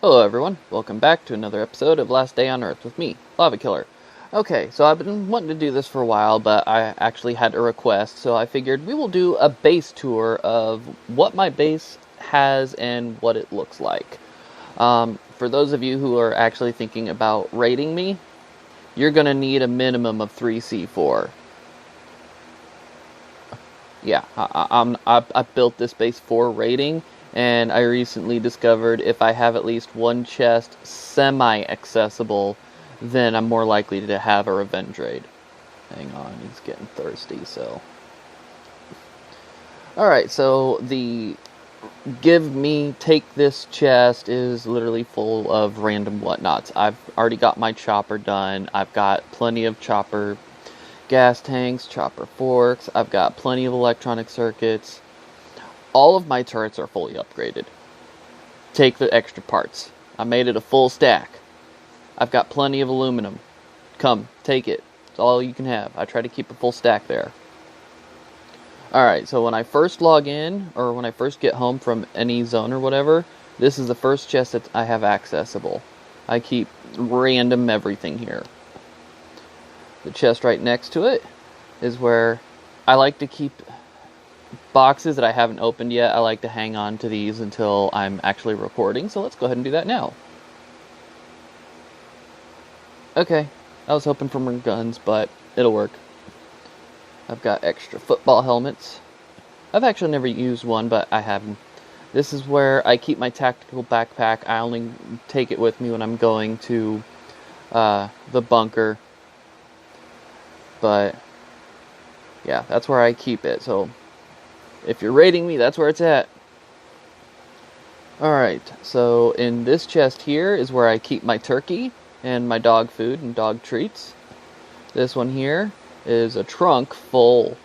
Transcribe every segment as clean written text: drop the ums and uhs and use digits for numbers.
Hello everyone, welcome back to another episode of Last Day on Earth with me, Lavakiller. Okay, so I've been wanting to do this for a while, but I actually had a request, so I figured we will do a base tour of what my base has and what it looks like. For those of you who are actually thinking about rating me, you're going to need a minimum of 3 C4. Yeah, I built this base for rating, and I recently discovered if I have at least one chest semi-accessible, then I'm more likely to have a revenge raid. Hang on, he's getting thirsty, so... Alright, so the take this chest is literally full of random whatnots. I've already got my chopper done. I've got plenty of chopper gas tanks, chopper forks. I've got plenty of electronic circuits. All of my turrets are fully upgraded. Take the extra parts. I made it a full stack. I've got plenty of aluminum. Come, take it. It's all you can have. I try to keep a full stack there. Alright, so when I first log in, or when I first get home from any zone or whatever, this is the first chest that I have accessible. I keep random everything here. The chest right next to it is where I like to keep boxes that I haven't opened yet. I like to hang on to these until I'm actually recording, so let's go ahead and do that now. Okay, I was hoping for more guns, but it'll work. I've got extra football helmets. I've actually never used one, but I haven't. This is where I keep my tactical backpack. I only take it with me when I'm going to the bunker. But yeah, that's where I keep it. So if you're rating me, that's where it's at. Alright, so in this chest here is where I keep my turkey and my dog food and dog treats. This one here is a trunk full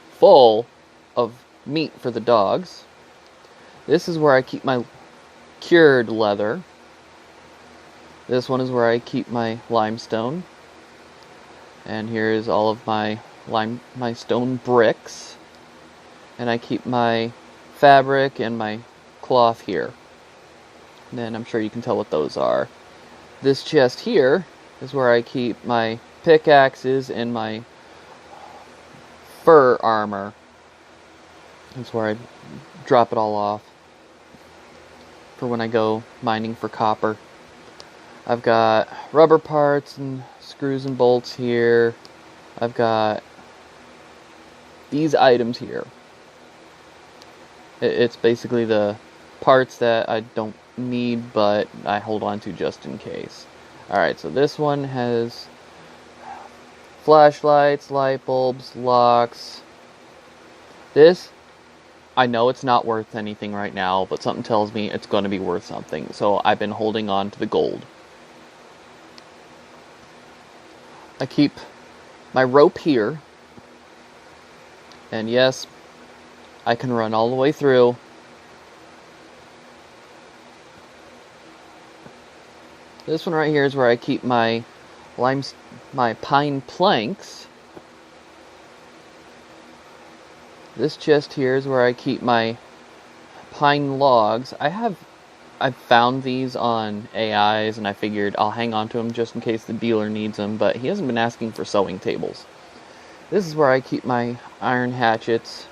of meat for the dogs. This is where I keep my cured leather. This one is where I keep my limestone. And here is all of my stone bricks. And I keep my fabric and my cloth here. And then I'm sure you can tell what those are. This chest here is where I keep my pickaxes and my fur armor. That's where I drop it all off for when I go mining for copper. I've got rubber parts and screws and bolts here. I've got these items here. It's basically the parts that I don't need, but I hold on to just in case. Alright, so this one has flashlights, light bulbs, locks. This, I know it's not worth anything right now, but something tells me it's going to be worth something. So I've been holding on to the gold. I keep my rope here. And yes, I can run all the way through. This one right here is where I keep my pine planks. This chest here is where I keep my pine logs. I've found these on AIs, and I figured I'll hang on to them just in case the dealer needs them, but he hasn't been asking for sewing tables. This is where I keep my iron hatchets.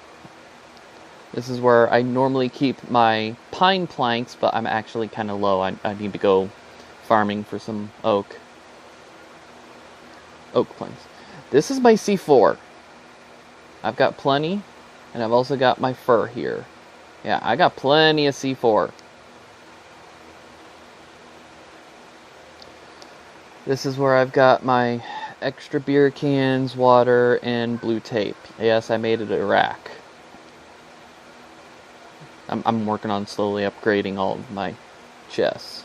This is where I normally keep my pine planks, but I'm actually kind of low. I need to go farming for some oak planks. This is my C4. I've got plenty, and I've also got my fur here. Yeah, I got plenty of C4. This is where I've got my extra beer cans, water, and blue tape. Yes, I made it a rack. I'm working on slowly upgrading all of my chests.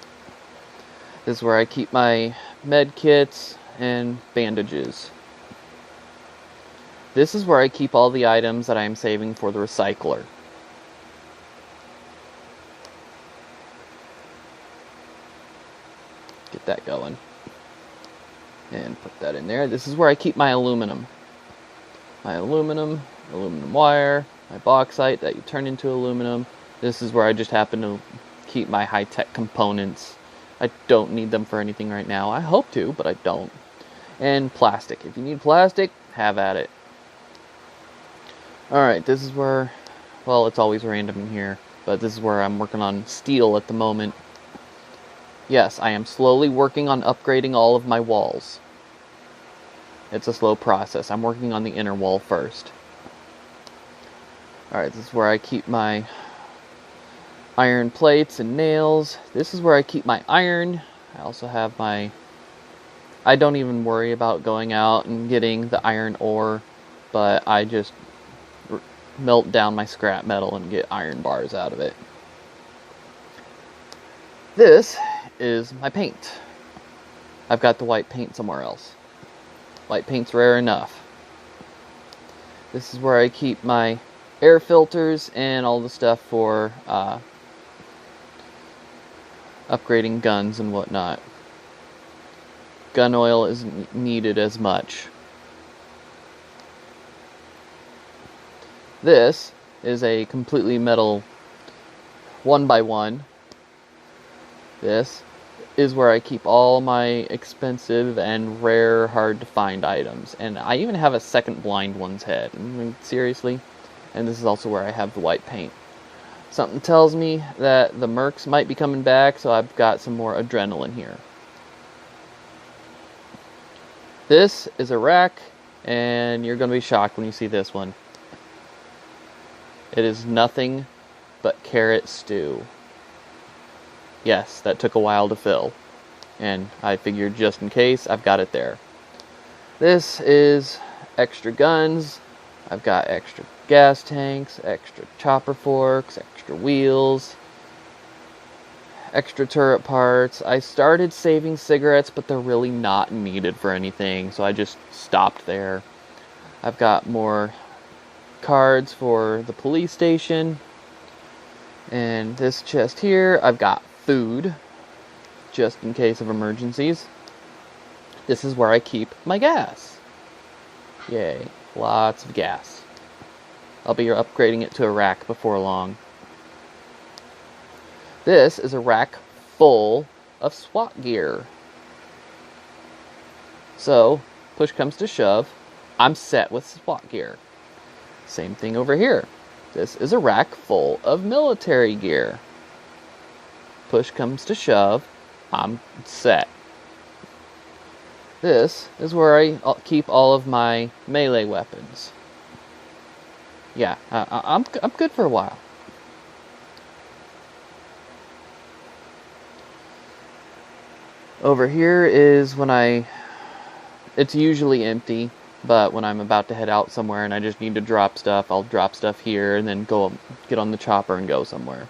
This is where I keep my med kits and bandages. This is where I keep all the items that I am saving for the recycler. Get that going. And put that in there. This is where I keep my aluminum. My aluminum wire, my bauxite that you turn into aluminum. This is where I just happen to keep my high-tech components I don't need them for anything right now. I hope to, but I don't. And plastic. If you need plastic, have at it. Alright, this is where, well, it's always random in here, but this is where I'm working on steel at the moment. Yes, I am slowly working on upgrading all of my walls. It's a slow process. I'm working on the inner wall first. Alright, this is where I keep my iron plates and nails. This is where I keep my iron. I also have my... I don't even worry about going out and getting the iron ore, but I just melt down my scrap metal and get iron bars out of it. This is my paint. I've got the white paint somewhere else. White paint's rare enough. This is where I keep my air filters and all the stuff for upgrading guns and whatnot. Gun oil isn't needed as much. This is a completely metal 1x1. This is where I keep all my expensive and rare, hard to find items. And I even have a second blind one's head. I mean, seriously? And this is also where I have the white paint. Something tells me that the mercs might be coming back, so I've got some more adrenaline here. This is a rack, and you're going to be shocked when you see this one. It is nothing but carrot stew. Yes, that took a while to fill, and I figured just in case, I've got it there. This is extra guns. I've got extra gas tanks, extra chopper forks, extra wheels, extra turret parts. I started saving cigarettes, but they're really not needed for anything, so I just stopped there. I've got more cards for the police station. And this chest here, I've got food, just in case of emergencies. This is where I keep my gas. Yay, lots of gas. I'll be upgrading it to a rack before long. This is a rack full of SWAT gear. So, push comes to shove, I'm set with SWAT gear. Same thing over here. This is a rack full of military gear. Push comes to shove, I'm set. This is where I keep all of my melee weapons. Yeah, I'm good for a while. Over here is when it's usually empty, but when I'm about to head out somewhere and I just need to drop stuff, I'll drop stuff here and then go get on the chopper and go somewhere.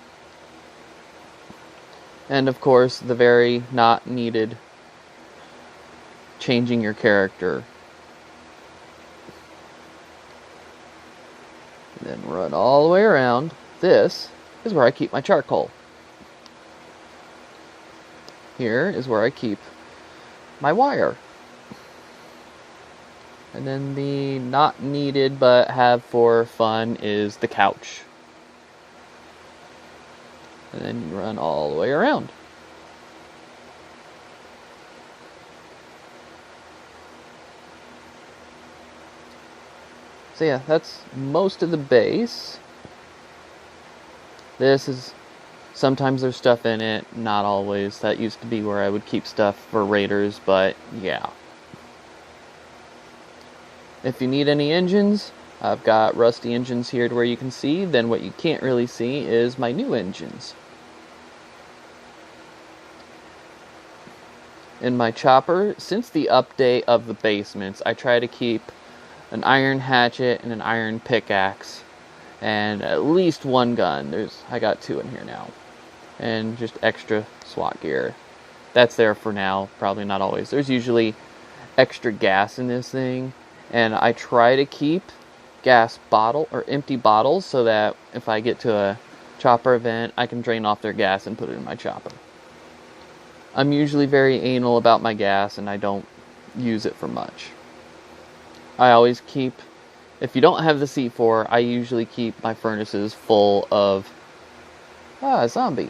And of course, the very not needed changing your character. And then run all the way around. This is where I keep my charcoal. Here is where I keep my wire. And then the not needed but have for fun is the couch. And then you run all the way around. So yeah, that's most of the base. This is, sometimes there's stuff in it, not always. That used to be where I would keep stuff for raiders, but yeah. If you need any engines, I've got rusty engines here to where you can see. Then what you can't really see is my new engines. In my chopper, since the update of the basements, I try to keep an iron hatchet and an iron pickaxe and at least one gun. I got 2 in here now. And just extra SWAT gear. That's there for now, probably not always. There's usually extra gas in this thing, and I try to keep gas bottle or empty bottles so that if I get to a chopper event, I can drain off their gas and put it in my chopper. I'm usually very anal about my gas and I don't use it for much. I always keep, if you don't have the C4, I usually keep my furnaces full of zombie.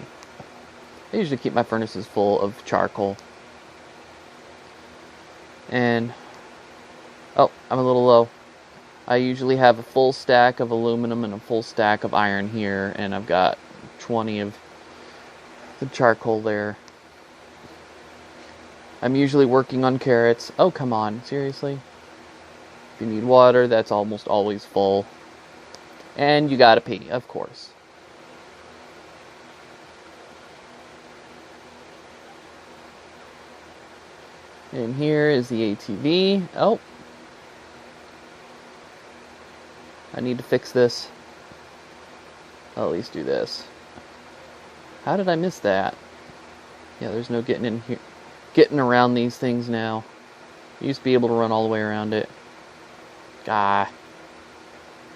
I usually keep my furnaces full of charcoal. And, oh, I'm a little low. I usually have a full stack of aluminum and a full stack of iron here, and I've got 20 of the charcoal there. I'm usually working on carrots. Oh, come on, seriously? If you need water, that's almost always full. And you gotta pee, of course. And here is the ATV. Oh. I need to fix this. I'll at least do this. How did I miss that? Yeah, there's no getting in here, getting around these things now. I used to be able to run all the way around it.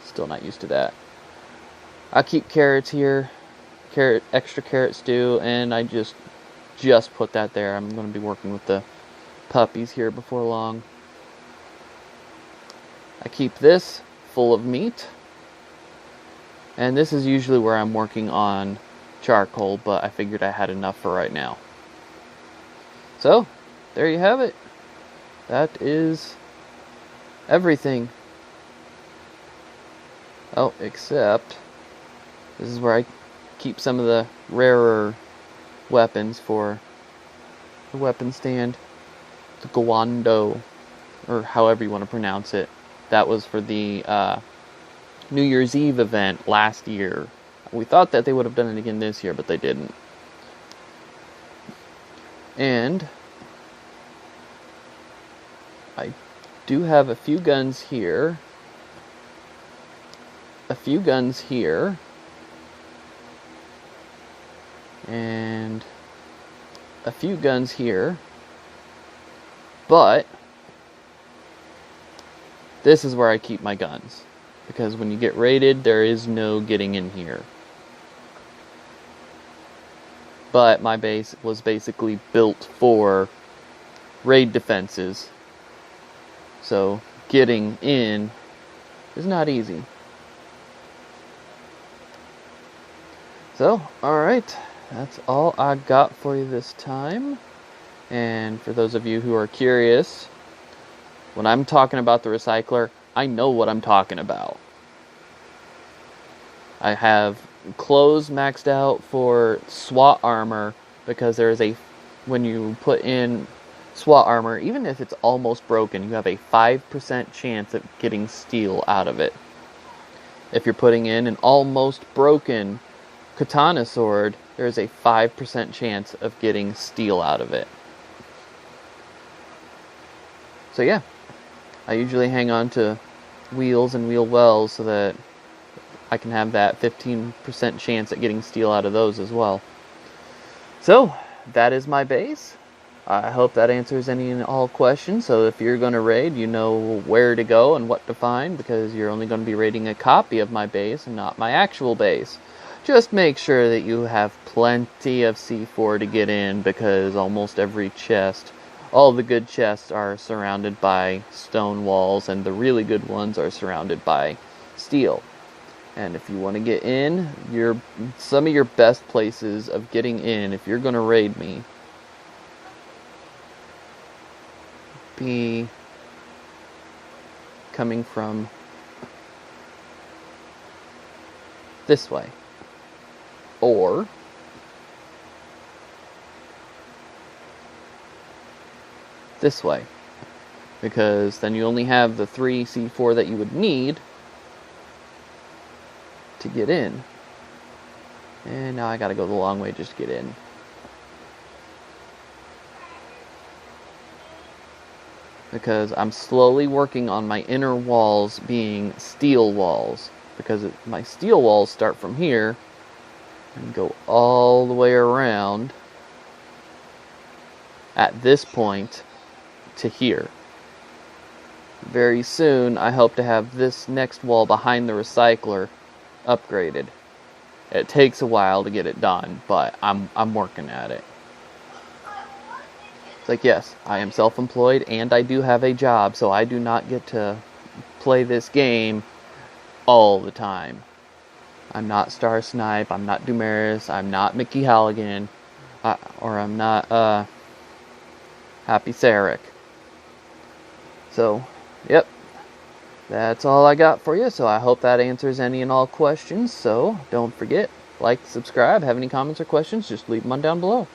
Still not used to that. I'll keep carrots here. Extra carrot stew, and I just put that there. I'm going to be working with the puppies here before long. I keep this full of meat. And this is usually where I'm working on charcoal, but I figured I had enough for right now. So, there you have it. That is everything. Oh, except this is where I keep some of the rarer weapons for the weapon stand. The Guando, or however you want to pronounce it. That was for the New Year's Eve event last year. We thought that they would have done it again this year, but they didn't. And I do have a few guns here. And a few guns here. But this is where I keep my guns. Because when you get raided, there is no getting in here. But my base was basically built for raid defenses. So getting in is not easy. So, alright. That's all I got for you this time. And for those of you who are curious, when I'm talking about the recycler, I know what I'm talking about. I have clothes maxed out for SWAT armor because there is when you put in SWAT armor, even if it's almost broken, you have a 5% chance of getting steel out of it. If you're putting in an almost broken katana sword, there is a 5% chance of getting steel out of it. So yeah, I usually hang on to wheels and wheel wells so that I can have that 15% chance at getting steel out of those as well. So, that is my base. I hope that answers any and all questions. So if you're going to raid, you know where to go and what to find, because you're only going to be raiding a copy of my base and not my actual base. Just make sure that you have plenty of C4 to get in, because almost every chest, all the good chests are surrounded by stone walls, and the really good ones are surrounded by steel. And if you want to get in, some of your best places of getting in, if you're going to raid me, be coming from this way, or this way, because then you only have the 3 C4 that you would need to get in. And now I gotta go the long way just to get in. Because I'm slowly working on my inner walls being steel walls. Because my steel walls start from here and go all the way around at this point to here. Very soon I hope to have this next wall behind the recycler upgraded. It takes a while to get it done, but I'm working at it. It's like, yes, I am self-employed and I do have a job, so I do not get to play this game all the time. I'm not Star Snipe, I'm not Doomeris, I'm not Mickey Halligan. or I'm not happy Sarek. So, yep, that's all I got for you. So I hope that answers any and all questions. So don't forget, like, subscribe. Have any comments or questions, just leave them on down below.